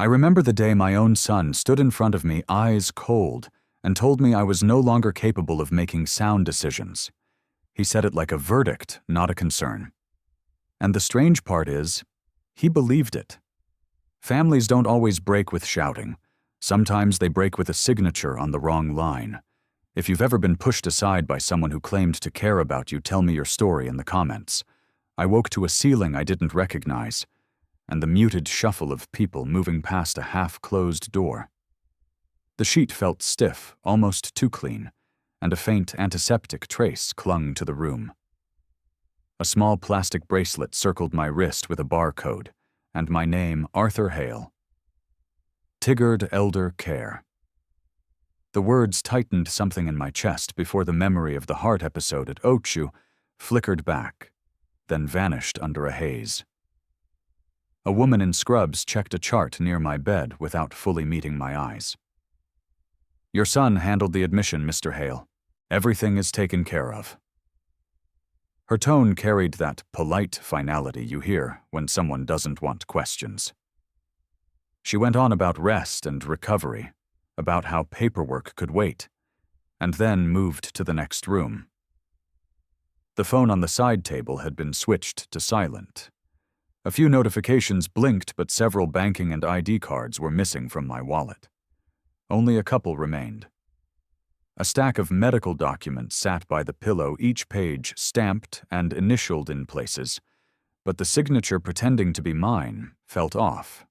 I remember the day my own son stood in front of me, eyes cold, and told me I was no longer capable of making sound decisions. He said it like a verdict, not a concern. And the strange part is, he believed it. Families don't always break with shouting. Sometimes they break with a signature on the wrong line. If you've ever been pushed aside by someone who claimed to care about you, tell me your story in the comments. I woke to a ceiling I didn't recognize, and the muted shuffle of people moving past a half-closed door. The sheet felt stiff, almost too clean, and a faint antiseptic trace clung to the room. A small plastic bracelet circled my wrist with a barcode, and my name, Arthur Hale. Tigard Elder Care. The words tightened something in my chest before the memory of the heart episode at Ochu flickered back, then vanished under a haze. A woman in scrubs checked a chart near my bed without fully meeting my eyes. Your son handled the admission, Mr. Hale. Everything is taken care of. Her tone carried that polite finality you hear when someone doesn't want questions. She went on about rest and recovery, about how paperwork could wait, and then moved to the next room. The phone on the side table had been switched to silent. A few notifications blinked, but several banking and ID cards were missing from my wallet. Only a couple remained. A stack of medical documents sat by the pillow, each page stamped and initialed in places, but the signature pretending to be mine felt off.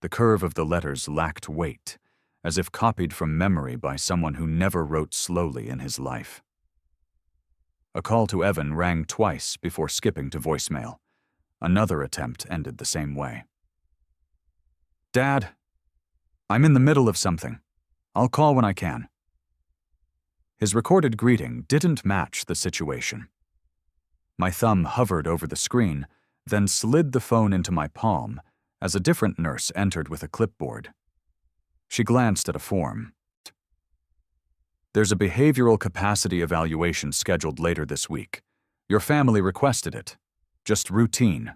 The curve of the letters lacked weight, as if copied from memory by someone who never wrote slowly in his life. A call to Evan rang twice before skipping to voicemail. Another attempt ended the same way. Dad, I'm in the middle of something. I'll call when I can. His recorded greeting didn't match the situation. My thumb hovered over the screen, then slid the phone into my palm as a different nurse entered with a clipboard. She glanced at a form. There's a behavioral capacity evaluation scheduled later this week. Your family requested it. Just routine.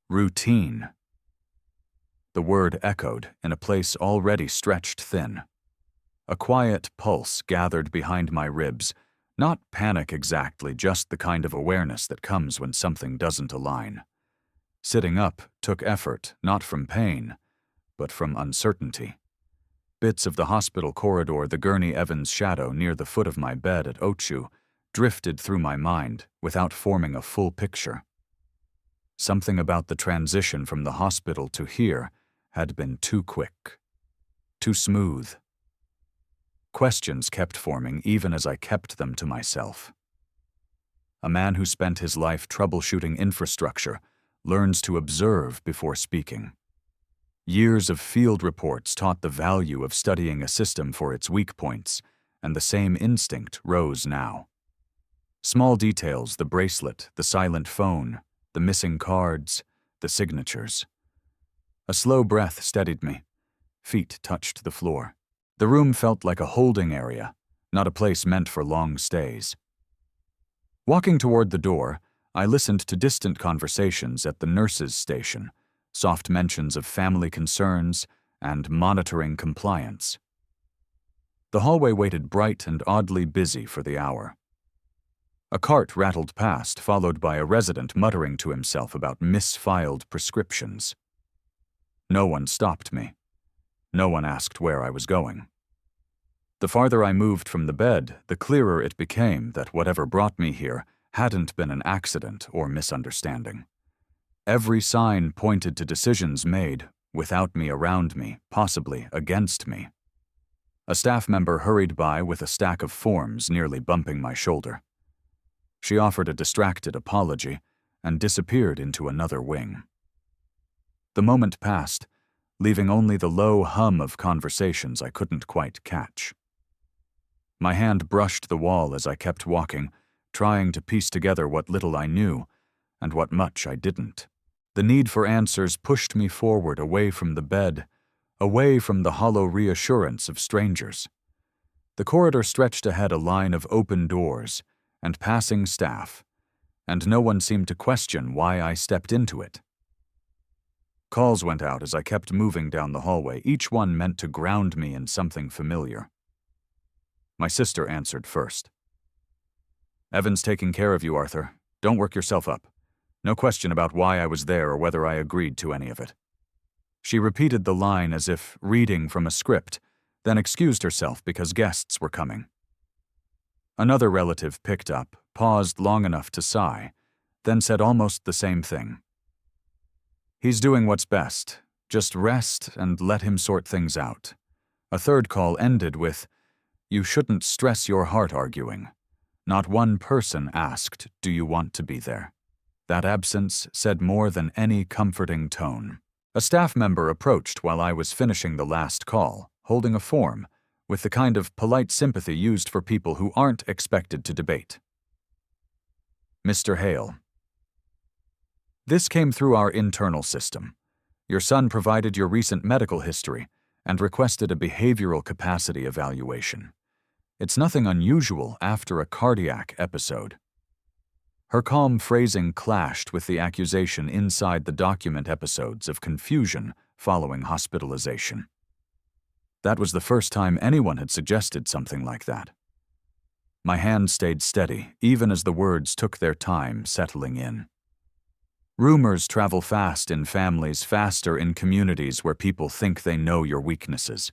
Routine. The word echoed in a place already stretched thin. A quiet pulse gathered behind my ribs, not panic exactly, just the kind of awareness that comes when something doesn't align. Sitting up took effort, not from pain, but from uncertainty. Bits of the hospital corridor, the Gurney Evans shadow near the foot of my bed at Ochu, drifted through my mind without forming a full picture. Something about the transition from the hospital to here had been too quick, too smooth. Questions kept forming even as I kept them to myself. A man who spent his life troubleshooting infrastructure learns to observe before speaking. Years of field reports taught the value of studying a system for its weak points, and the same instinct rose now. Small details, the bracelet, the silent phone, the missing cards, the signatures. A slow breath steadied me. Feet touched the floor. The room felt like a holding area, not a place meant for long stays. Walking toward the door, I listened to distant conversations at the nurses' station, soft mentions of family concerns and monitoring compliance. The hallway waited bright and oddly busy for the hour. A cart rattled past, followed by a resident muttering to himself about misfiled prescriptions. No one stopped me. No one asked where I was going. The farther I moved from the bed, the clearer it became that whatever brought me here hadn't been an accident or misunderstanding. Every sign pointed to decisions made without me around me, possibly against me. A staff member hurried by with a stack of forms, nearly bumping my shoulder. She offered a distracted apology and disappeared into another wing. The moment passed, leaving only the low hum of conversations I couldn't quite catch. My hand brushed the wall as I kept walking, trying to piece together what little I knew and what much I didn't. The need for answers pushed me forward, away from the bed, away from the hollow reassurance of strangers. The corridor stretched ahead, a line of open doors and passing staff, and no one seemed to question why I stepped into it. Calls went out as I kept moving down the hallway, each one meant to ground me in something familiar. My sister answered first. "Evan's taking care of you, Arthur. Don't work yourself up. No question about why I was there or whether I agreed to any of it." She repeated the line as if reading from a script, then excused herself because guests were coming. Another relative picked up, paused long enough to sigh, then said almost the same thing. "He's doing what's best. Just rest and let him sort things out." A third call ended with, "You shouldn't stress your heart arguing." Not one person asked, "Do you want to be there?" That absence said more than any comforting tone. A staff member approached while I was finishing the last call, holding a form, with the kind of polite sympathy used for people who aren't expected to debate. "Mr. Hale. This came through our internal system. Your son provided your recent medical history and requested a behavioral capacity evaluation. It's nothing unusual after a cardiac episode." Her calm phrasing clashed with the accusation inside the document episodes of confusion following hospitalization. That was the first time anyone had suggested something like that. My hand stayed steady, even as the words took their time settling in. Rumors travel fast in families, faster in communities where people think they know your weaknesses.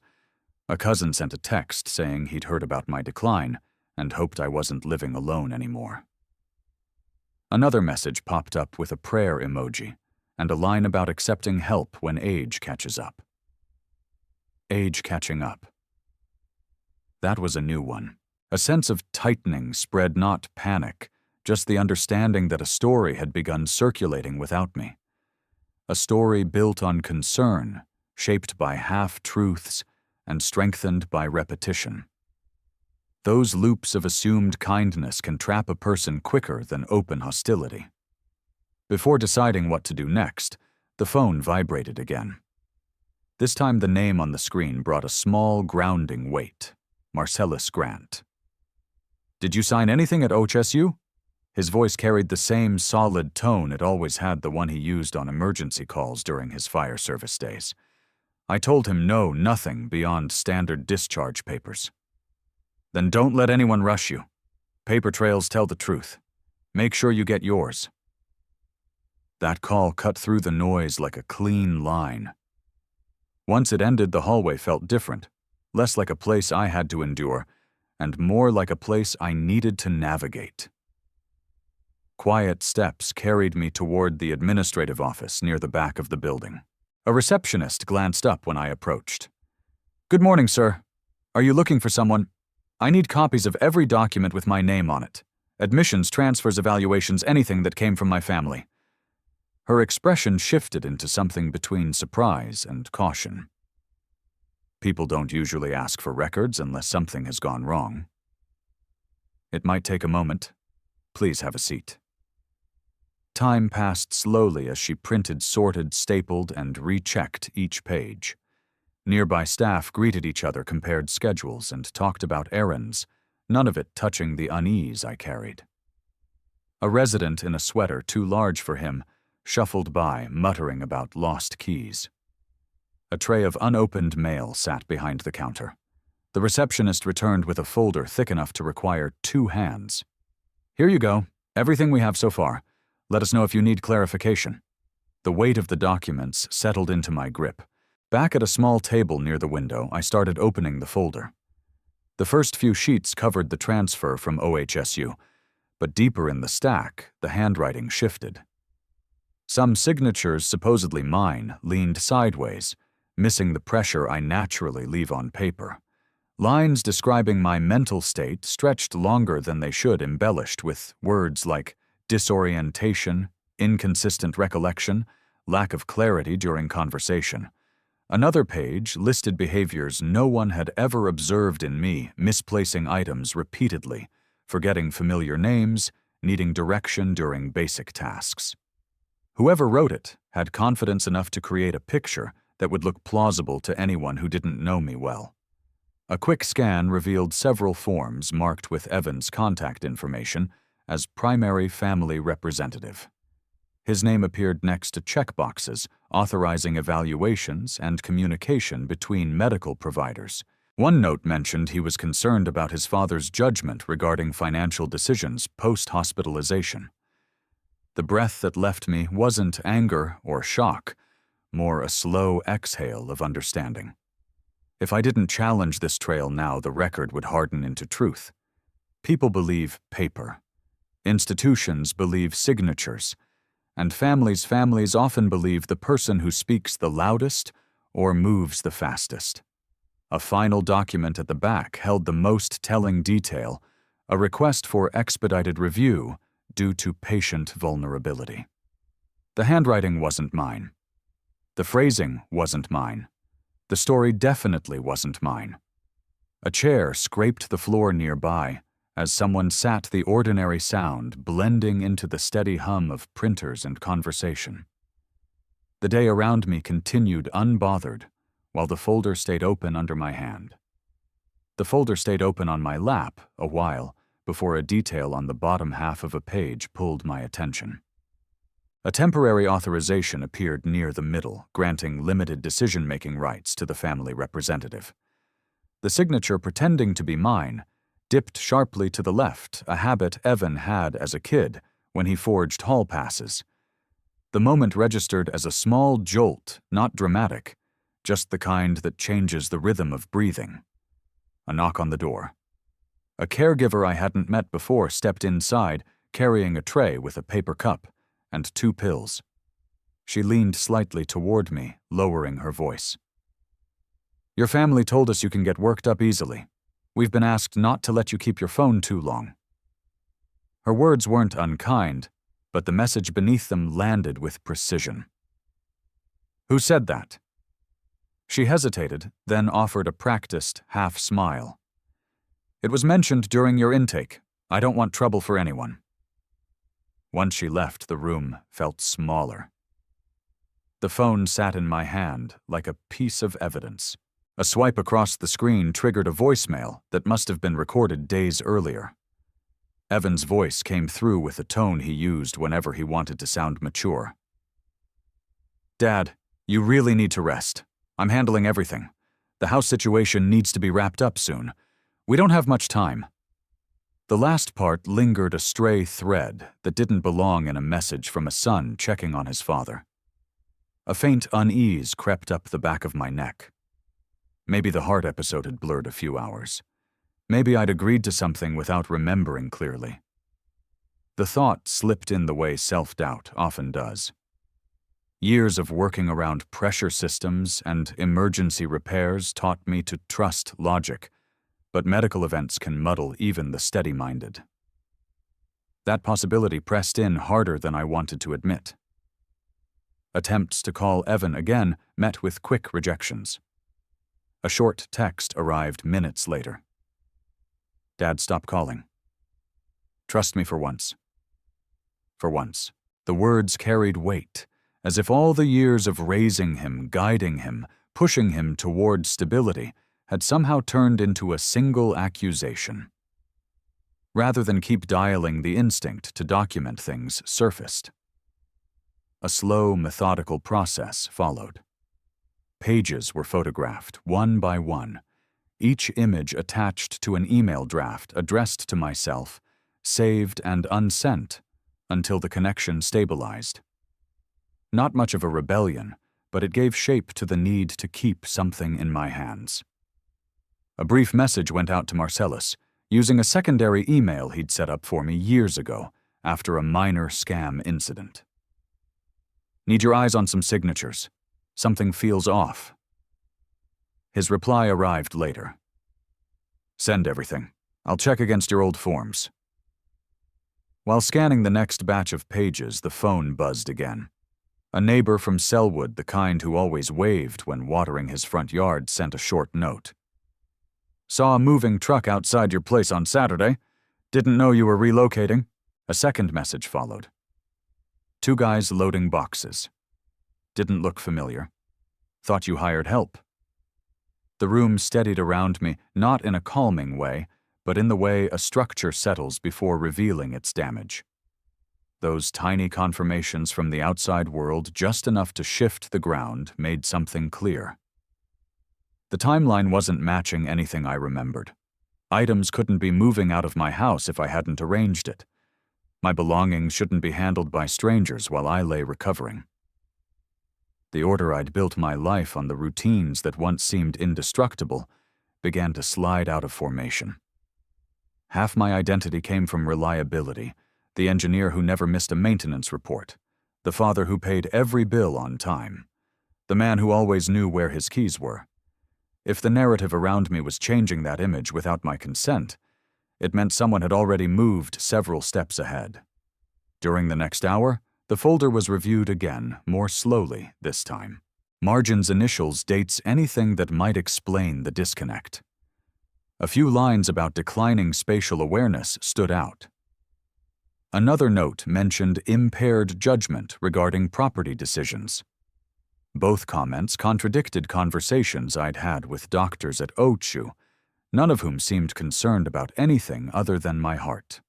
A cousin sent a text saying he'd heard about my decline and hoped I wasn't living alone anymore. Another message popped up with a prayer emoji and a line about accepting help when age catches up. Age catching up. That was a new one. A sense of tightening spread, not panic, just the understanding that a story had begun circulating without me. A story built on concern, shaped by half-truths, and strengthened by repetition. Those loops of assumed kindness can trap a person quicker than open hostility. Before deciding what to do next, the phone vibrated again. This time the name on the screen brought a small, grounding weight. Marcellus Grant. "Did you sign anything at OHSU?" His voice carried the same solid tone it always had, the one he used on emergency calls during his fire service days. I told him no, nothing beyond standard discharge papers. "Then don't let anyone rush you. Paper trails tell the truth. Make sure you get yours." That call cut through the noise like a clean line. Once it ended, the hallway felt different, less like a place I had to endure, and more like a place I needed to navigate. Quiet steps carried me toward the administrative office near the back of the building. A receptionist glanced up when I approached. "Good morning, sir. Are you looking for someone? I need copies of every document with my name on it. Admissions, transfers, evaluations, anything that came from my family." Her expression shifted into something between surprise and caution. People don't usually ask for records unless something has gone wrong. "It might take a moment. Please have a seat." Time passed slowly as she printed, sorted, stapled, and rechecked each page. Nearby staff greeted each other, compared schedules, and talked about errands, none of it touching the unease I carried. A resident in a sweater too large for him shuffled by, muttering about lost keys. A tray of unopened mail sat behind the counter. The receptionist returned with a folder thick enough to require 2 hands. "Here you go. Everything we have so far. Let us know if you need clarification." The weight of the documents settled into my grip. Back at a small table near the window, I started opening the folder. The first few sheets covered the transfer from OHSU, but deeper in the stack, the handwriting shifted. Some signatures, supposedly mine, leaned sideways, missing the pressure I naturally leave on paper. Lines describing my mental state stretched longer than they should, embellished with words like disorientation, inconsistent recollection, lack of clarity during conversation. Another page listed behaviors no one had ever observed in me, misplacing items repeatedly, forgetting familiar names, needing direction during basic tasks. Whoever wrote it had confidence enough to create a picture that would look plausible to anyone who didn't know me well. A quick scan revealed several forms marked with Evan's contact information as primary family representative. His name appeared next to checkboxes, authorizing evaluations and communication between medical providers. One note mentioned he was concerned about his father's judgment regarding financial decisions post-hospitalization. The breath that left me wasn't anger or shock, more a slow exhale of understanding. If I didn't challenge this trail now, the record would harden into truth. People believe paper. Institutions believe signatures. And families often believe the person who speaks the loudest or moves the fastest. A final document at the back held the most telling detail, a request for expedited review due to patient vulnerability. The handwriting wasn't mine. The phrasing wasn't mine. The story definitely wasn't mine. A chair scraped the floor nearby as someone sat, the ordinary sound blending into the steady hum of printers and conversation. The day around me continued unbothered, while the folder stayed open under my hand. The folder stayed open on my lap a while before a detail on the bottom half of a page pulled my attention. A temporary authorization appeared near the middle, granting limited decision-making rights to the family representative. The signature, pretending to be mine, dipped sharply to the left, a habit Evan had as a kid when he forged hall passes. The moment registered as a small jolt, not dramatic, just the kind that changes the rhythm of breathing. A knock on the door. A caregiver I hadn't met before stepped inside, carrying a tray with a paper cup and 2 pills. She leaned slightly toward me, lowering her voice. "Your family told us you can get worked up easily. We've been asked not to let you keep your phone too long." Her words weren't unkind, but the message beneath them landed with precision. "Who said that?" She hesitated, then offered a practiced half-smile. "It was mentioned during your intake. I don't want trouble for anyone." Once she left, the room felt smaller. The phone sat in my hand like a piece of evidence. A swipe across the screen triggered a voicemail that must have been recorded days earlier. Evan's voice came through with the tone he used whenever he wanted to sound mature. "Dad, you really need to rest. I'm handling everything. The house situation needs to be wrapped up soon. We don't have much time." The last part lingered a stray thread that didn't belong in a message from a son checking on his father. A faint unease crept up the back of my neck. Maybe the heart episode had blurred a few hours. Maybe I'd agreed to something without remembering clearly. The thought slipped in the way self-doubt often does. Years of working around pressure systems and emergency repairs taught me to trust logic, but medical events can muddle even the steady-minded. That possibility pressed in harder than I wanted to admit. Attempts to call Evan again met with quick rejections. A short text arrived minutes later. "Dad, stop calling. Trust me for once." For once, the words carried weight, as if all the years of raising him, guiding him, pushing him toward stability had somehow turned into a single accusation. Rather than keep dialing, the instinct to document things surfaced. A slow, methodical process followed. Pages were photographed, one by one, each image attached to an email draft addressed to myself, saved and unsent until the connection stabilized. Not much of a rebellion, but it gave shape to the need to keep something in my hands. A brief message went out to Marcellus, using a secondary email he'd set up for me years ago after a minor scam incident. "Need your eyes on some signatures. Something feels off." His reply arrived later. "Send everything. I'll check against your old forms." While scanning the next batch of pages, the phone buzzed again. A neighbor from Selwood, the kind who always waved when watering his front yard, sent a short note. "Saw a moving truck outside your place on Saturday. Didn't know you were relocating." A second message followed. 2 guys loading boxes. Didn't look familiar. Thought you hired help. The room steadied around me, not in a calming way, but in the way a structure settles before revealing its damage. Those tiny confirmations from the outside world, just enough to shift the ground, made something clear. The timeline wasn't matching anything I remembered. Items couldn't be moving out of my house if I hadn't arranged it. My belongings shouldn't be handled by strangers while I lay recovering. The order I'd built my life on, the routines that once seemed indestructible, began to slide out of formation. Half my identity came from reliability, the engineer who never missed a maintenance report, the father who paid every bill on time, the man who always knew where his keys were. If the narrative around me was changing that image without my consent, it meant someone had already moved several steps ahead. During the next hour, the folder was reviewed again, more slowly this time. Margins, initials, dates, anything that might explain the disconnect. A few lines about declining spatial awareness stood out. Another note mentioned impaired judgment regarding property decisions. Both comments contradicted conversations I'd had with doctors at Ochu, none of whom seemed concerned about anything other than my heart.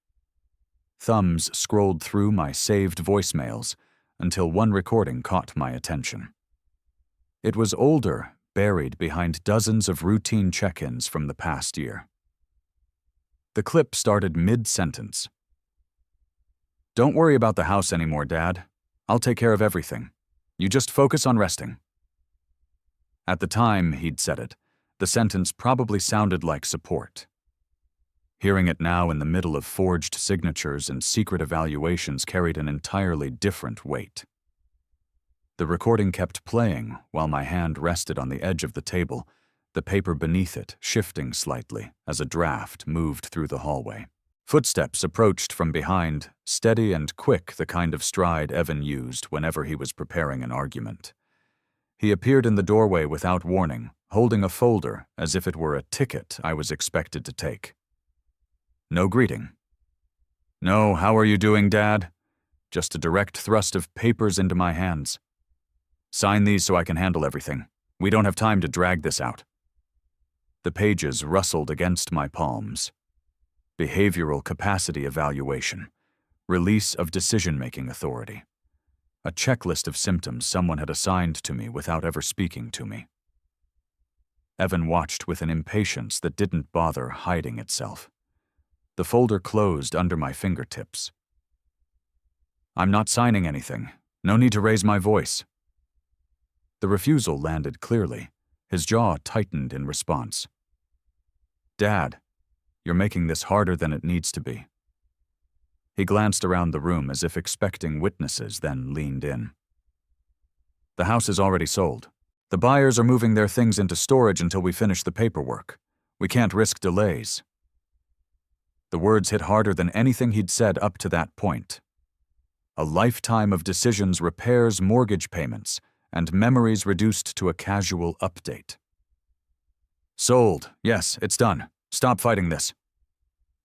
Thumbs scrolled through my saved voicemails until one recording caught my attention. It was older, buried behind dozens of routine check-ins from the past year. The clip started mid-sentence. "Don't worry about the house anymore, Dad. I'll take care of everything. You just focus on resting." At the time he'd said it, the sentence probably sounded like support. Hearing it now in the middle of forged signatures and secret evaluations carried an entirely different weight. The recording kept playing while my hand rested on the edge of the table, the paper beneath it shifting slightly as a draft moved through the hallway. Footsteps approached from behind, steady and quick, the kind of stride Evan used whenever he was preparing an argument. He appeared in the doorway without warning, holding a folder as if it were a ticket I was expected to take. No greeting. No, "How are you doing, Dad?" Just a direct thrust of papers into my hands. "Sign these so I can handle everything. We don't have time to drag this out." The pages rustled against my palms. Behavioral capacity evaluation. Release of decision-making authority. A checklist of symptoms someone had assigned to me without ever speaking to me. Evan watched with an impatience that didn't bother hiding itself. The folder closed under my fingertips. "I'm not signing anything. No need to raise my voice." The refusal landed clearly. His jaw tightened in response. "Dad, you're making this harder than it needs to be." He glanced around the room as if expecting witnesses, then leaned in. "The house is already sold. The buyers are moving their things into storage until we finish the paperwork. We can't risk delays." The words hit harder than anything he'd said up to that point. A lifetime of decisions, repairs, mortgage payments, and memories reduced to a casual update. "Sold. Yes, it's done. Stop fighting this."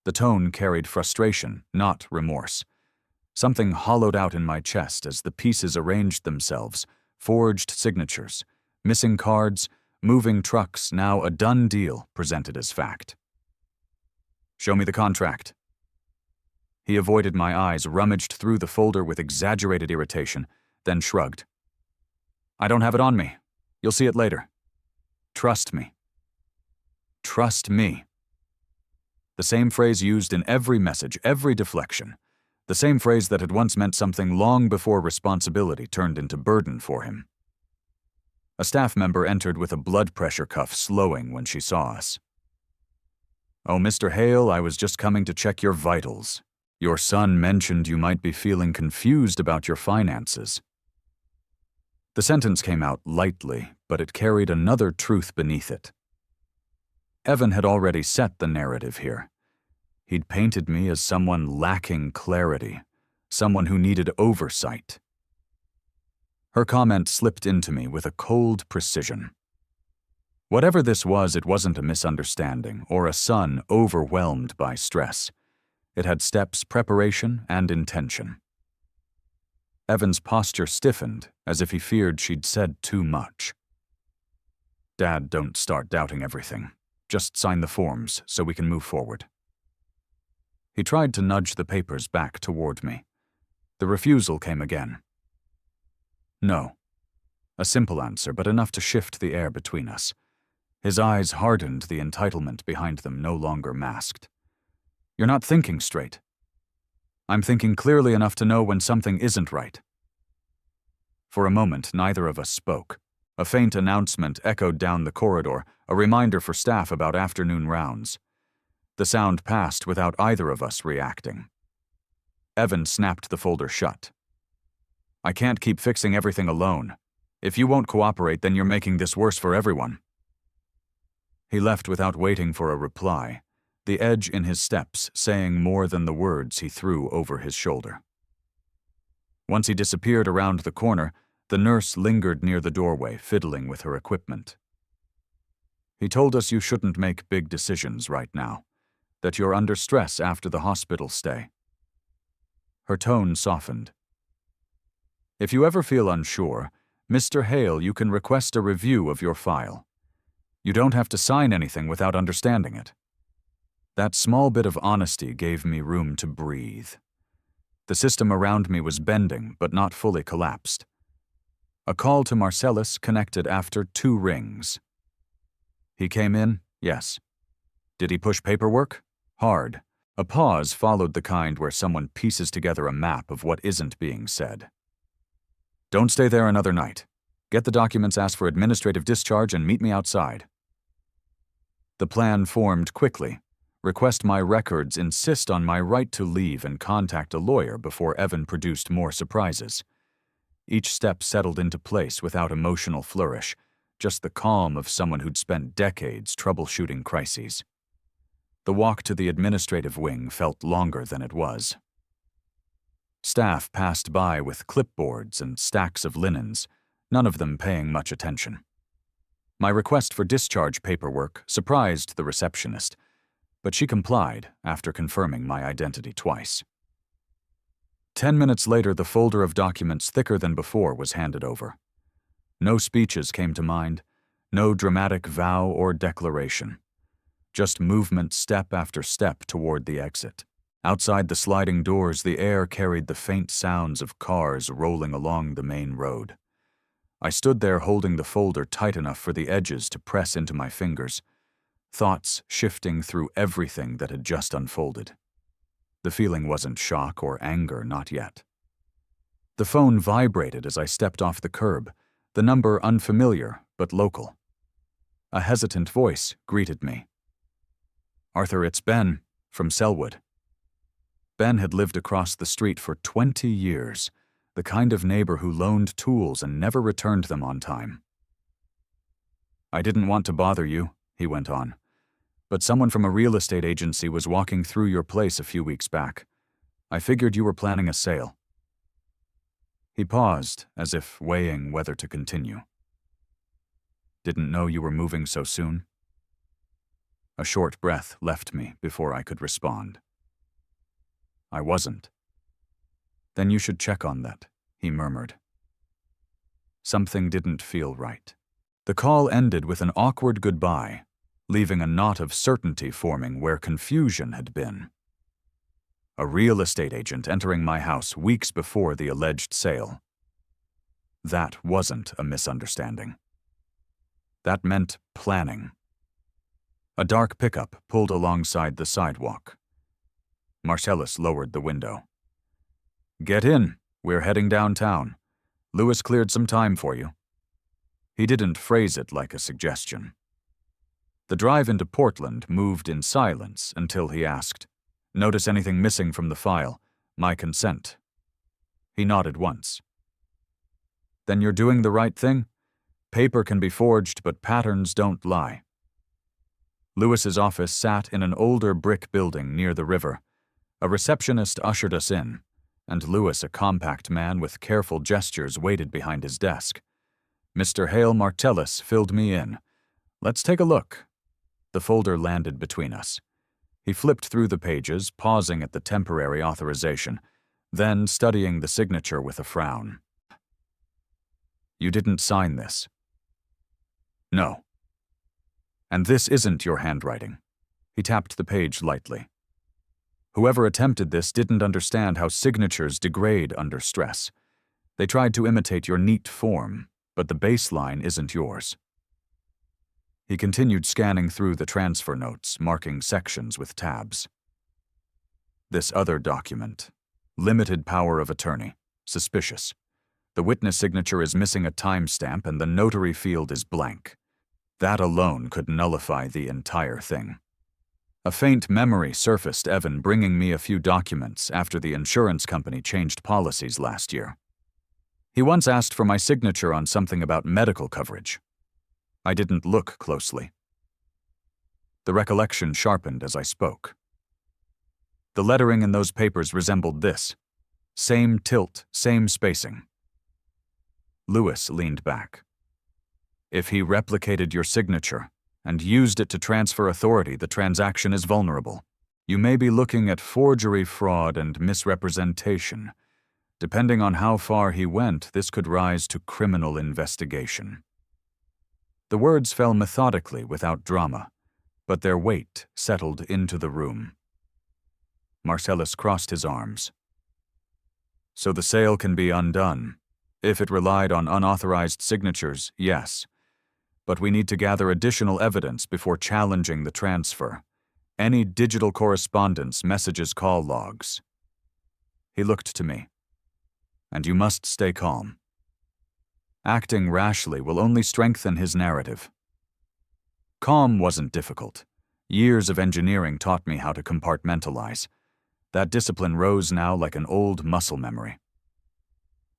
The tone carried frustration, not remorse. Something hollowed out in my chest as the pieces arranged themselves, forged signatures, missing cards, moving trucks, now a done deal presented as fact. "Show me the contract." He avoided my eyes, rummaged through the folder with exaggerated irritation, then shrugged. "I don't have it on me. You'll see it later. Trust me." Trust me. The same phrase used in every message, every deflection. The same phrase that had once meant something long before responsibility turned into burden for him. A staff member entered with a blood pressure cuff slowing when she saw us. "Oh, Mr. Hale, I was just coming to check your vitals. Your son mentioned you might be feeling confused about your finances." The sentence came out lightly, but it carried another truth beneath it. Evan had already set the narrative here. He'd painted me as someone lacking clarity, someone who needed oversight. Her comment slipped into me with a cold precision. Whatever this was, it wasn't a misunderstanding or a son overwhelmed by stress. It had steps, preparation, and intention. Evan's posture stiffened, as if he feared she'd said too much. "Dad, don't start doubting everything. Just sign the forms so we can move forward." He tried to nudge the papers back toward me. The refusal came again. No. A simple answer, but enough to shift the air between us. His eyes hardened, the entitlement behind them no longer masked. You're not thinking straight. I'm thinking clearly enough to know when something isn't right. For a moment, neither of us spoke. A faint announcement echoed down the corridor, a reminder for staff about afternoon rounds. The sound passed without either of us reacting. Evan snapped the folder shut. I can't keep fixing everything alone. If you won't cooperate, then you're making this worse for everyone. He left without waiting for a reply, the edge in his steps saying more than the words he threw over his shoulder. Once he disappeared around the corner, the nurse lingered near the doorway, fiddling with her equipment. He told us you shouldn't make big decisions right now, that you're under stress after the hospital stay. Her tone softened. If you ever feel unsure, Mr. Hale, you can request a review of your file. You don't have to sign anything without understanding it. That small bit of honesty gave me room to breathe. The system around me was bending, but not fully collapsed. A call to Marcellus connected after 2 rings. He came in, yes. Did he push paperwork? Hard. A pause followed, the kind where someone pieces together a map of what isn't being said. Don't stay there another night. Get the documents, ask for administrative discharge, and meet me outside. The plan formed quickly. Request my records, insist on my right to leave, and contact a lawyer before Evan produced more surprises. Each step settled into place without emotional flourish, just the calm of someone who'd spent decades troubleshooting crises. The walk to the administrative wing felt longer than it was. Staff passed by with clipboards and stacks of linens, none of them paying much attention. My request for discharge paperwork surprised the receptionist, but she complied after confirming my identity twice. 10 minutes later, the folder of documents thicker than before was handed over. No speeches came to mind, no dramatic vow or declaration. Just movement step after step toward the exit. Outside the sliding doors, the air carried the faint sounds of cars rolling along the main road. I stood there holding the folder tight enough for the edges to press into my fingers, thoughts shifting through everything that had just unfolded. The feeling wasn't shock or anger, not yet. The phone vibrated as I stepped off the curb, the number unfamiliar but local. A hesitant voice greeted me. Arthur, it's Ben, from Selwood. Ben had lived across the street for 20 years, the kind of neighbor who loaned tools and never returned them on time. I didn't want to bother you, he went on, but someone from a real estate agency was walking through your place a few weeks back. I figured you were planning a sale. He paused, as if weighing whether to continue. Didn't know you were moving so soon. A short breath left me before I could respond. I wasn't. Then you should check on that, he murmured. Something didn't feel right. The call ended with an awkward goodbye, leaving a knot of certainty forming where confusion had been. A real estate agent entering my house weeks before the alleged sale. That wasn't a misunderstanding. That meant planning. A dark pickup pulled alongside the sidewalk. Marcellus lowered the window. Get in. We're heading downtown. Lewis cleared some time for you. He didn't phrase it like a suggestion. The drive into Portland moved in silence until he asked, Notice anything missing from the file? My consent. He nodded once. Then you're doing the right thing? Paper can be forged, but patterns don't lie. Lewis's office sat in an older brick building near the river. A receptionist ushered us in, and Lewis, a compact man with careful gestures, waited behind his desk. Mr. Hale Martellus filled me in. Let's take a look. The folder landed between us. He flipped through the pages, pausing at the temporary authorization, then studying the signature with a frown. You didn't sign this. No. And this isn't your handwriting. He tapped the page lightly. Whoever attempted this didn't understand how signatures degrade under stress. They tried to imitate your neat form, but the baseline isn't yours. He continued scanning through the transfer notes, marking sections with tabs. This other document. Limited power of attorney. Suspicious. The witness signature is missing a timestamp and the notary field is blank. That alone could nullify the entire thing. A faint memory surfaced Evan bringing me a few documents after the insurance company changed policies last year. He once asked for my signature on something about medical coverage. I didn't look closely. The recollection sharpened as I spoke. The lettering in those papers resembled this. Same tilt, same spacing. Lewis leaned back. If he replicated your signature and used it to transfer authority, the transaction is vulnerable. You may be looking at forgery, fraud, and misrepresentation. Depending on how far he went, this could rise to criminal investigation. The words fell methodically without drama, but their weight settled into the room. Marcellus crossed his arms. So the sale can be undone. If it relied on unauthorized signatures, yes. But we need to gather additional evidence before challenging the transfer. Any digital correspondence, messages, call logs. He looked to me. And you must stay calm. Acting rashly will only strengthen his narrative. Calm wasn't difficult. Years of engineering taught me how to compartmentalize. That discipline rose now like an old muscle memory.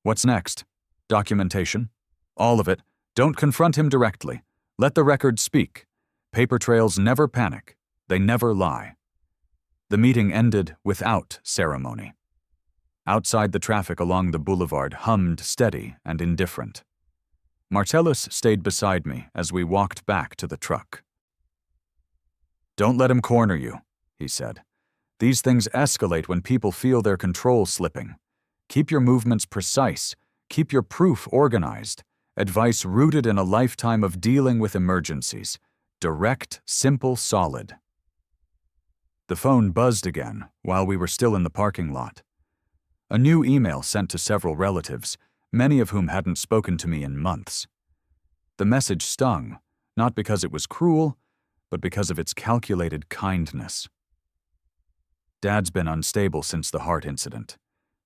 What's next? Documentation? All of it. Don't confront him directly. Let the record speak. Paper trails never panic. They never lie. The meeting ended without ceremony. Outside, the traffic along the boulevard hummed steady and indifferent. Marcellus stayed beside me as we walked back to the truck. Don't let him corner you, he said. These things escalate when people feel their control slipping. Keep your movements precise. Keep your proof organized. Advice rooted in a lifetime of dealing with emergencies. Direct, simple, solid. The phone buzzed again while we were still in the parking lot. A new email sent to several relatives, many of whom hadn't spoken to me in months. The message stung, not because it was cruel, but because of its calculated kindness. Dad's been unstable since the heart incident.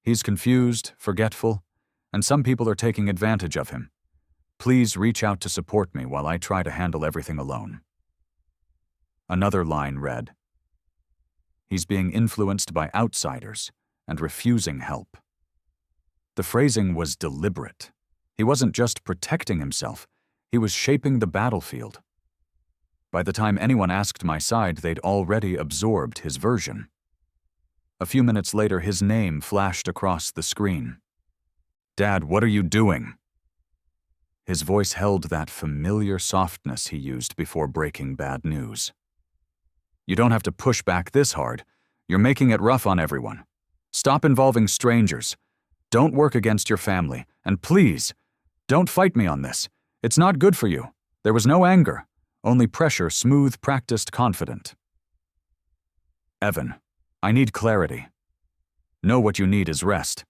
He's confused, forgetful, and some people are taking advantage of him. Please reach out to support me while I try to handle everything alone. Another line read, He's being influenced by outsiders and refusing help. The phrasing was deliberate. He wasn't just protecting himself, he was shaping the battlefield. By the time anyone asked my side, they'd already absorbed his version. A few minutes later, his name flashed across the screen. Dad, what are you doing? His voice held that familiar softness he used before breaking bad news. You don't have to push back this hard. You're making it rough on everyone. Stop involving strangers. Don't work against your family. And please, don't fight me on this. It's not good for you. There was no anger, only pressure, smooth, practiced, confident. Evan, I need clarity. Know what you need is rest.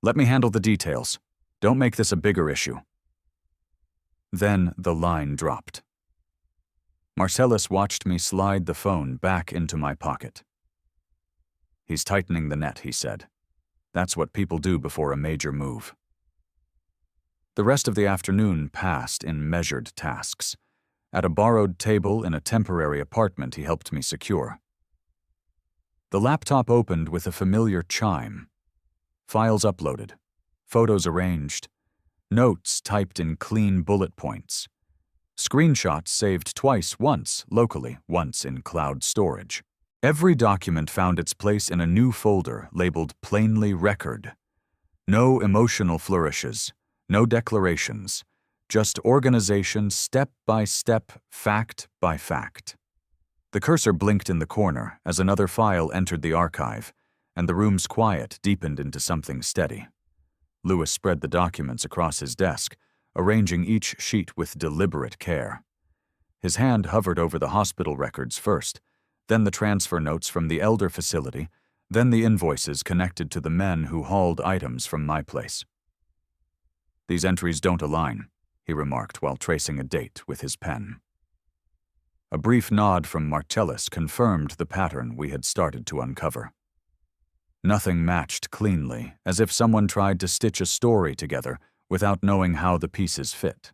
Let me handle the details. Don't make this a bigger issue. Then the line dropped. Marcellus watched me slide the phone back into my pocket. He's tightening the net, he said. That's what people do before a major move. The rest of the afternoon passed in measured tasks. At a borrowed table in a temporary apartment he helped me secure. The laptop opened with a familiar chime. Files uploaded. Photos arranged. Notes typed in clean bullet points. Screenshots saved twice, once locally, once in cloud storage. Every document found its place in a new folder labeled plainly record. No emotional flourishes, no declarations, just organization step by step, fact by fact. The cursor blinked in the corner as another file entered the archive, and the room's quiet deepened into something steady. Lewis spread the documents across his desk, arranging each sheet with deliberate care. His hand hovered over the hospital records first, then the transfer notes from the elder facility, Then the invoices connected to the men who hauled items from my place. "These entries don't align," he remarked while tracing a date with his pen. A brief nod from Marcellus confirmed the pattern we had started to uncover. Nothing matched cleanly, as if someone tried to stitch a story together without knowing how the pieces fit.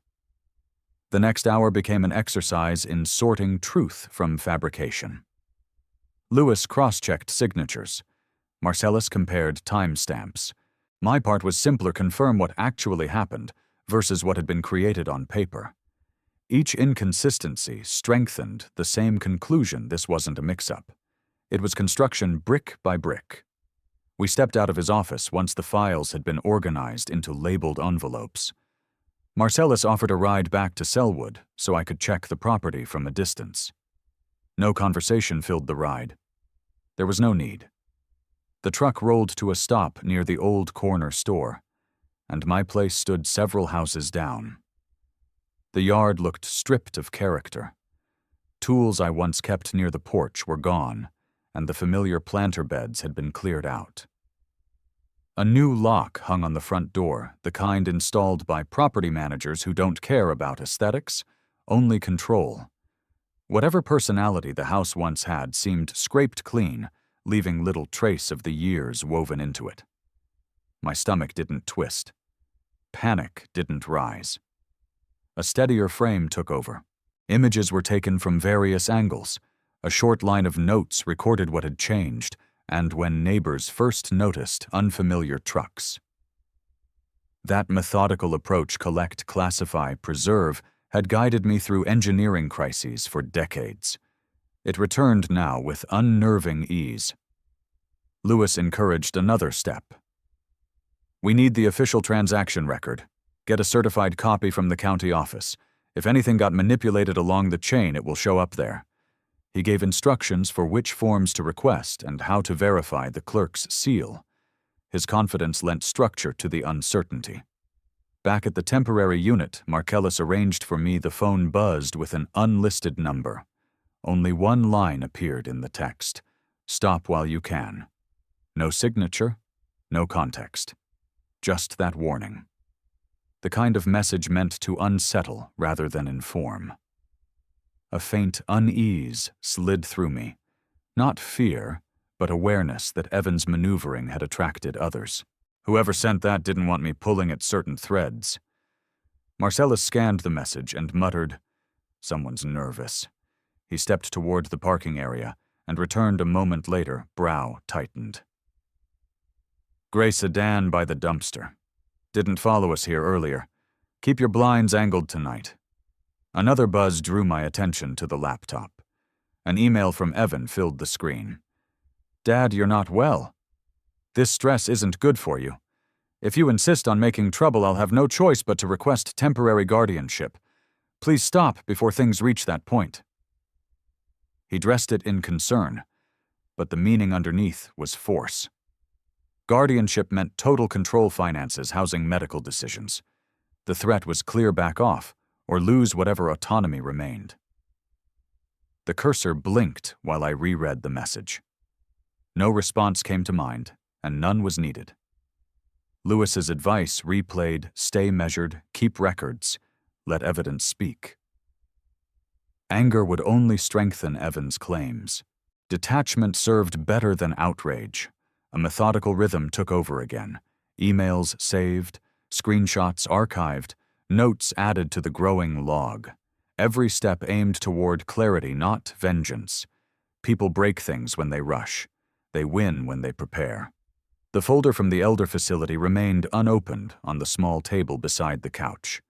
The next hour became an exercise in sorting truth from fabrication. Lewis cross-checked signatures. Marcellus compared timestamps. My part was simply confirm what actually happened versus what had been created on paper. Each inconsistency strengthened the same conclusion this wasn't a mix-up. It was construction brick by brick. We stepped out of his office once the files had been organized into labeled envelopes. Marcellus offered a ride back to Selwood so I could check the property from a distance. No conversation filled the ride. There was no need. The truck rolled to a stop near the old corner store, and my place stood several houses down. The yard looked stripped of character. Tools I once kept near the porch were gone, and the familiar planter beds had been cleared out. A new lock hung on the front door, the kind installed by property managers who don't care about aesthetics, only control. Whatever personality the house once had seemed scraped clean, leaving little trace of the years woven into it. My stomach didn't twist. Panic didn't rise. A steadier frame took over. Images were taken from various angles. A short line of notes recorded what had changed, and when neighbors first noticed unfamiliar trucks. That methodical approach, collect, classify, preserve, had guided me through engineering crises for decades. It returned now with unnerving ease. Lewis encouraged another step. "We need the official transaction record. Get a certified copy from the county office. If anything got manipulated along the chain, it will show up there." He gave instructions for which forms to request and how to verify the clerk's seal. His confidence lent structure to the uncertainty. Back at the temporary unit, Marcellus arranged for me. The phone buzzed with an unlisted number. Only one line appeared in the text: "Stop while you can." No signature, no context. Just that warning. The kind of message meant to unsettle rather than inform. A faint unease slid through me. Not fear, but awareness that Evan's maneuvering had attracted others. Whoever sent that didn't want me pulling at certain threads. Marcellus scanned the message and muttered, "Someone's nervous." He stepped toward the parking area and returned a moment later, brow tightened. "Gray sedan by the dumpster. Didn't follow us here earlier. Keep your blinds angled tonight." Another buzz drew my attention to the laptop. An email from Evan filled the screen. "Dad, you're not well. This stress isn't good for you. If you insist on making trouble, I'll have no choice but to request temporary guardianship. Please stop before things reach that point." He dressed it in concern, but the meaning underneath was force. Guardianship meant total control finances housing medical decisions. The threat was clear back off, or lose whatever autonomy remained. The cursor blinked while I reread the message. No response came to mind, and none was needed. Lewis's advice replayed: stay measured, keep records, let evidence speak. Anger would only strengthen Evan's claims. Detachment served better than outrage. A methodical rhythm took over again. Emails saved, screenshots archived, notes added to the growing log. Every step aimed toward clarity, not vengeance. People break things when they rush. They win when they prepare. The folder from the elder facility remained unopened on the small table beside the couch.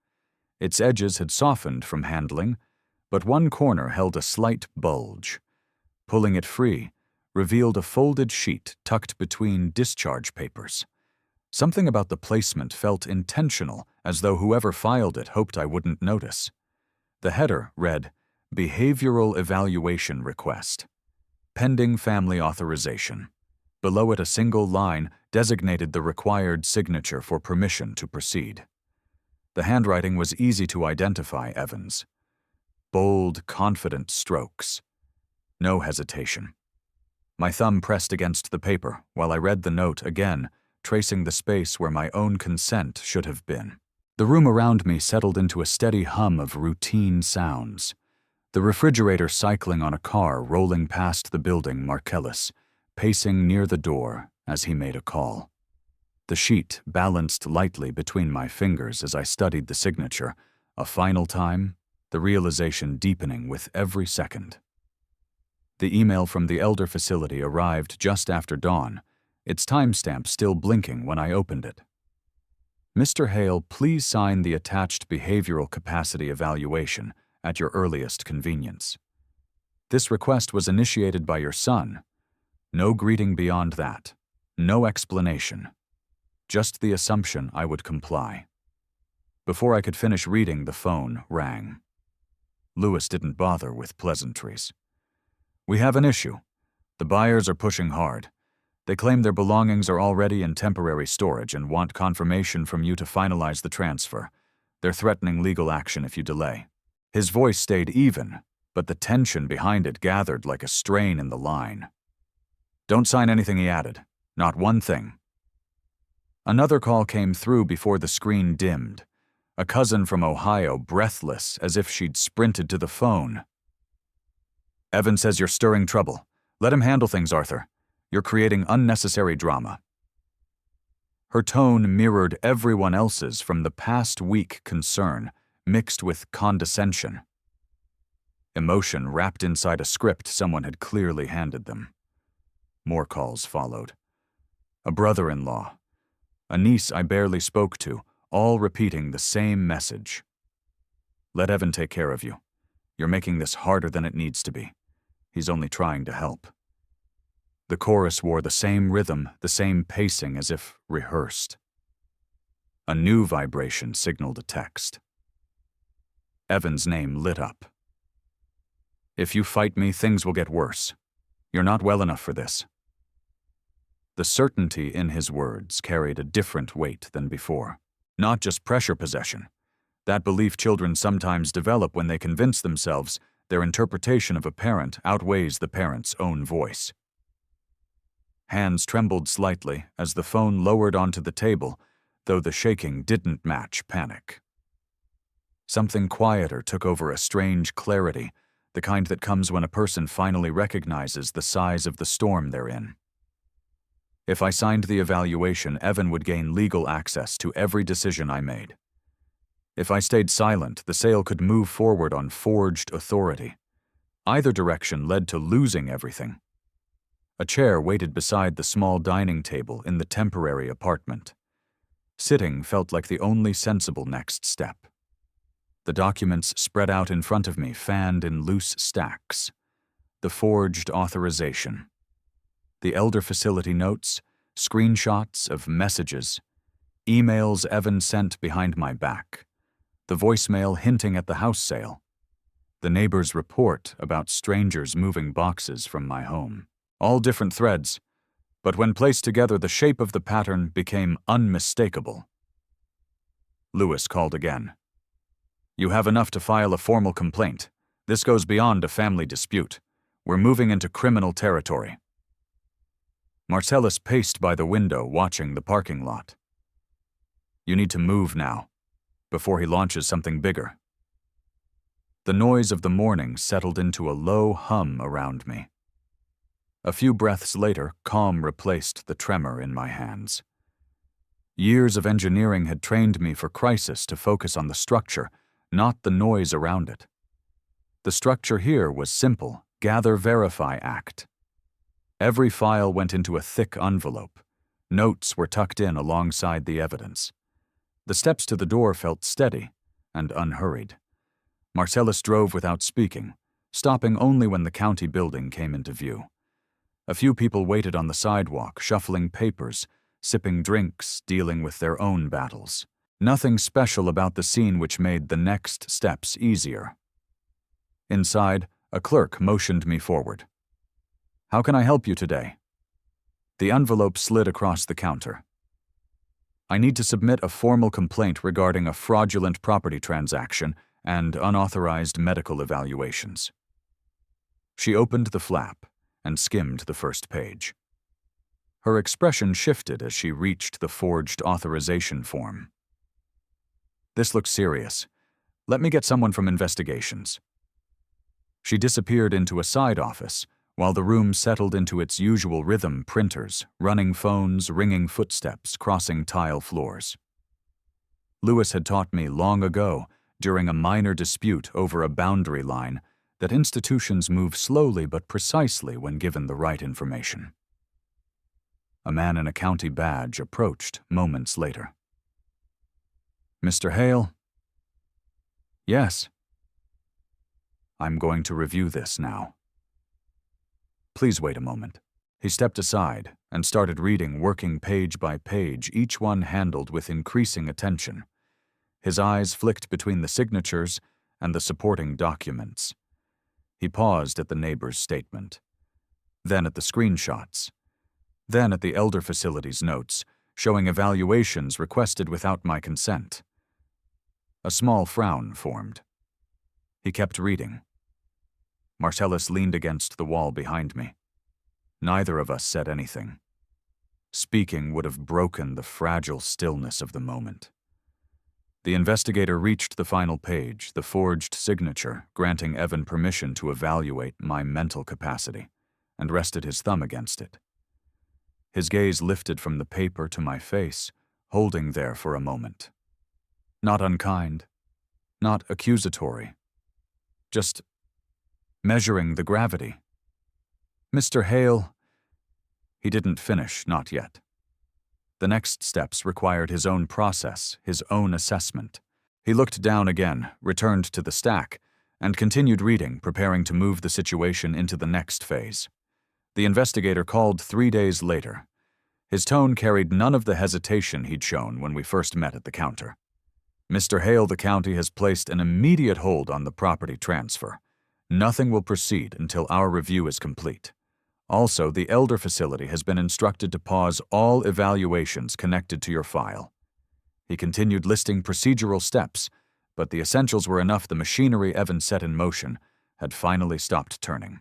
Its edges had softened from handling, but one corner held a slight bulge. Pulling it free revealed a folded sheet tucked between discharge papers. Something about the placement felt intentional, as though whoever filed it hoped I wouldn't notice. The header read, "Behavioral Evaluation Request. Pending Family Authorization." Below it, a single line designated the required signature for permission to proceed. The handwriting was easy to identify Evans. Bold, confident strokes. No hesitation. My thumb pressed against the paper while I read the note again, tracing the space where my own consent should have been. The room around me settled into a steady hum of routine sounds. The refrigerator cycling on a car rolling past the building Marcellus, pacing near the door as he made a call. The sheet balanced lightly between my fingers as I studied the signature, a final time, the realization deepening with every second. The email from the elder facility arrived just after dawn, its timestamp still blinking when I opened it. Mr. Hale, please sign the attached behavioral capacity evaluation at your earliest convenience. This request was initiated by your son. No greeting beyond that. No explanation. Just the assumption I would comply. Before I could finish reading, the phone rang. Lewis didn't bother with pleasantries. We have an issue. The buyers are pushing hard. They claim their belongings are already in temporary storage and want confirmation from you to finalize the transfer. They're threatening legal action if you delay. His voice stayed even, but the tension behind it gathered like a strain in the line. Don't sign anything, he added. Not one thing. Another call came through before the screen dimmed. A cousin from Ohio, breathless, as if she'd sprinted to the phone. Evan says you're stirring trouble. Let him handle things, Arthur. You're creating unnecessary drama. Her tone mirrored everyone else's from the past week concern, mixed with condescension. Emotion wrapped inside a script someone had clearly handed them. More calls followed. A brother-in-law, a niece I barely spoke to, all repeating the same message. Let Evan take care of you. You're making this harder than it needs to be. He's only trying to help. The chorus wore the same rhythm, the same pacing as if rehearsed. A new vibration signaled a text. Evan's name lit up. If you fight me, things will get worse. You're not well enough for this. The certainty in his words carried a different weight than before. Not just pressure possession. That belief children sometimes develop when they convince themselves their interpretation of a parent outweighs the parent's own voice. Hands trembled slightly as the phone lowered onto the table, though the shaking didn't match panic. Something quieter took over, a strange clarity, the kind that comes when a person finally recognizes the size of the storm they're in. If I signed the evaluation, Evan would gain legal access to every decision I made. If I stayed silent, the sale could move forward on forged authority. Either direction led to losing everything. A chair waited beside the small dining table in the temporary apartment. Sitting felt like the only sensible next step. The documents spread out in front of me, fanned in loose stacks. The forged authorization. The elder facility notes, screenshots of messages, emails Evan sent behind my back, the voicemail hinting at the house sale, the neighbor's report about strangers moving boxes from my home. All different threads, but when placed together, the shape of the pattern became unmistakable. Lewis called again. You have enough to file a formal complaint. This goes beyond a family dispute. We're moving into criminal territory. Marcellus paced by the window, watching the parking lot. You need to move now, before he launches something bigger. The noise of the morning settled into a low hum around me. A few breaths later, calm replaced the tremor in my hands. Years of engineering had trained me for crisis to focus on the structure, not the noise around it. The structure here was simple: gather, verify, act. Every file went into a thick envelope. Notes were tucked in alongside the evidence. The steps to the door felt steady and unhurried. Marcellus drove without speaking, stopping only when the county building came into view. A few people waited on the sidewalk, shuffling papers, sipping drinks, dealing with their own battles. Nothing special about the scene, which made the next steps easier. Inside, a clerk motioned me forward. How can I help you today? The envelope slid across the counter. I need to submit a formal complaint regarding a fraudulent property transaction and unauthorized medical evaluations. She opened the flap, and skimmed the first page. Her expression shifted as she reached the forged authorization form. "This looks serious. Let me get someone from investigations." She disappeared into a side office, while the room settled into its usual rhythm: printers, running phones, ringing footsteps, crossing tile floors. Lewis had taught me long ago, during a minor dispute over a boundary line, that institutions move slowly but precisely when given the right information. A man in a county badge approached moments later. "Mr. Hale?" "Yes." "I'm going to review this now." "Please wait a moment." He stepped aside and started reading, working page by page, each one handled with increasing attention. His eyes flicked between the signatures and the supporting documents. He paused at the neighbor's statement, then at the screenshots, then at the elder facility's notes, showing evaluations requested without my consent. A small frown formed. He kept reading. Marcellus leaned against the wall behind me. Neither of us said anything. Speaking would have broken the fragile stillness of the moment. The investigator reached the final page, the forged signature, granting Evan permission to evaluate my mental capacity, and rested his thumb against it. His gaze lifted from the paper to my face, holding there for a moment. Not unkind, not accusatory, just measuring the gravity. "Mr. Hale..." He didn't finish, not yet. The next steps required his own process, his own assessment. He looked down again, returned to the stack, and continued reading, preparing to move the situation into the next phase. The investigator called 3 days later. His tone carried none of the hesitation he'd shown when we first met at the counter. "Mr. Hale, the county has placed an immediate hold on the property transfer. Nothing will proceed until our review is complete. Also, the elder facility has been instructed to pause all evaluations connected to your file." He continued listing procedural steps, but the essentials were enough. The machinery Evan set in motion had finally stopped turning.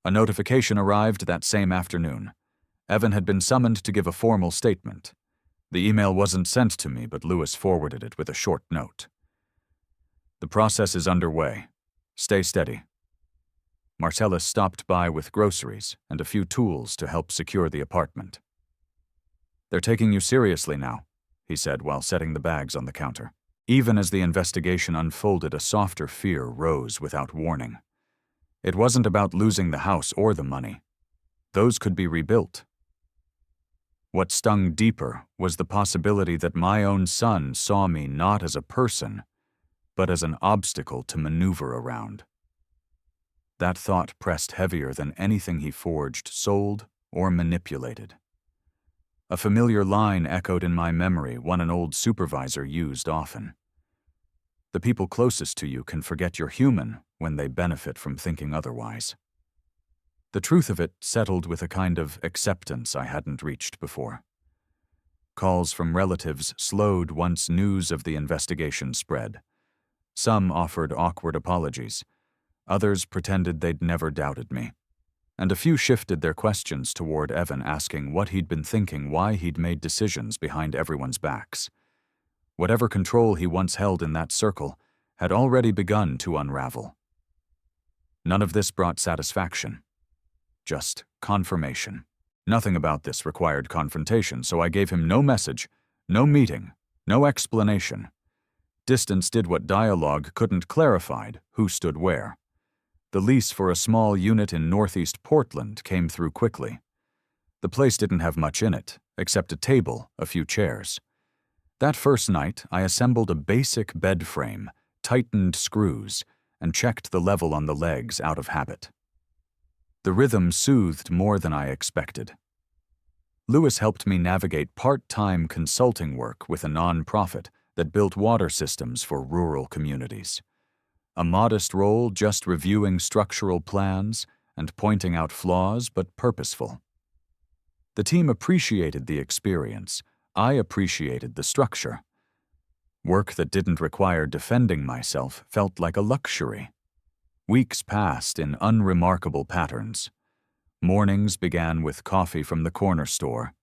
A notification arrived that same afternoon. Evan had been summoned to give a formal statement. The email wasn't sent to me, but Lewis forwarded it with a short note. "The process is underway. Stay steady." Marcellus stopped by with groceries and a few tools to help secure the apartment. "They're taking you seriously now," he said while setting the bags on the counter. Even as the investigation unfolded, a softer fear rose without warning. It wasn't about losing the house or the money. Those could be rebuilt. What stung deeper was the possibility that my own son saw me not as a person, but as an obstacle to maneuver around. That thought pressed heavier than anything he forged, sold, or manipulated. A familiar line echoed in my memory, one an old supervisor used often. "The people closest to you can forget you're human when they benefit from thinking otherwise." The truth of it settled with a kind of acceptance I hadn't reached before. Calls from relatives slowed once news of the investigation spread. Some offered awkward apologies. Others pretended they'd never doubted me. And a few shifted their questions toward Evan, asking what he'd been thinking, why he'd made decisions behind everyone's backs. Whatever control he once held in that circle had already begun to unravel. None of this brought satisfaction. Just confirmation. Nothing about this required confrontation, so I gave him no message, no meeting, no explanation. Distance did what dialogue couldn't clarify: who stood where. The lease for a small unit in northeast Portland came through quickly. The place didn't have much in it, except a table, a few chairs. That first night, I assembled a basic bed frame, tightened screws, and checked the level on the legs out of habit. The rhythm soothed more than I expected. Lewis helped me navigate part-time consulting work with a non-profit that built water systems for rural communities. A modest role, just reviewing structural plans and pointing out flaws, but purposeful. The team appreciated the experience. I appreciated the structure. Work that didn't require defending myself felt like a luxury. Weeks passed in unremarkable patterns. Mornings began with coffee from the corner store.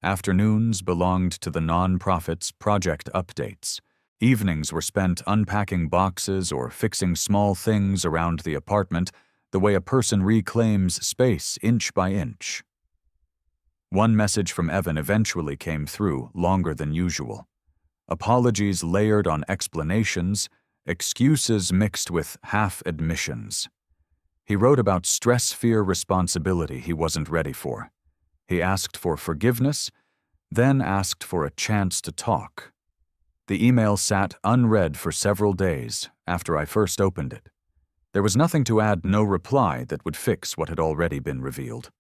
Afternoons belonged to the non-profit's project updates. Evenings were spent unpacking boxes or fixing small things around the apartment the way a person reclaims space inch by inch. One message from Evan eventually came through, longer than usual. Apologies layered on explanations, excuses mixed with half-admissions. He wrote about stress-fear responsibility he wasn't ready for. He asked for forgiveness, then asked for a chance to talk. The email sat unread for several days after I first opened it. There was nothing to add, no reply that would fix what had already been revealed.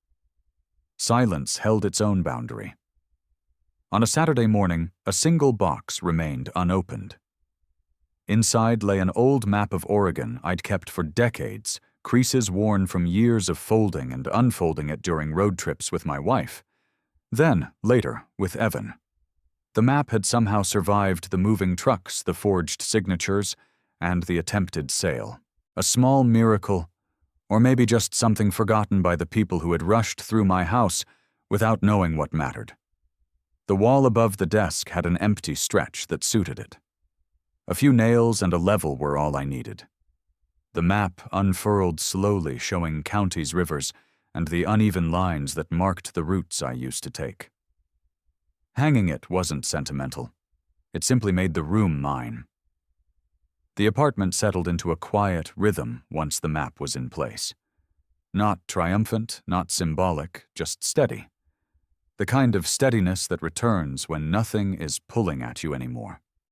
Silence held its own boundary. On a Saturday morning, a single box remained unopened. Inside lay an old map of Oregon I'd kept for decades, creases worn from years of folding and unfolding it during road trips with my wife. Then, later, with Evan. The map had somehow survived the moving trucks, the forged signatures, and the attempted sale. A small miracle, or maybe just something forgotten by the people who had rushed through my house without knowing what mattered. The wall above the desk had an empty stretch that suited it. A few nails and a level were all I needed. The map unfurled slowly, showing counties, rivers, and the uneven lines that marked the routes I used to take. Hanging it wasn't sentimental. It simply made the room mine. The apartment settled into a quiet rhythm once the map was in place. Not triumphant, not symbolic, just steady. The kind of steadiness that returns when nothing is pulling at you anymore.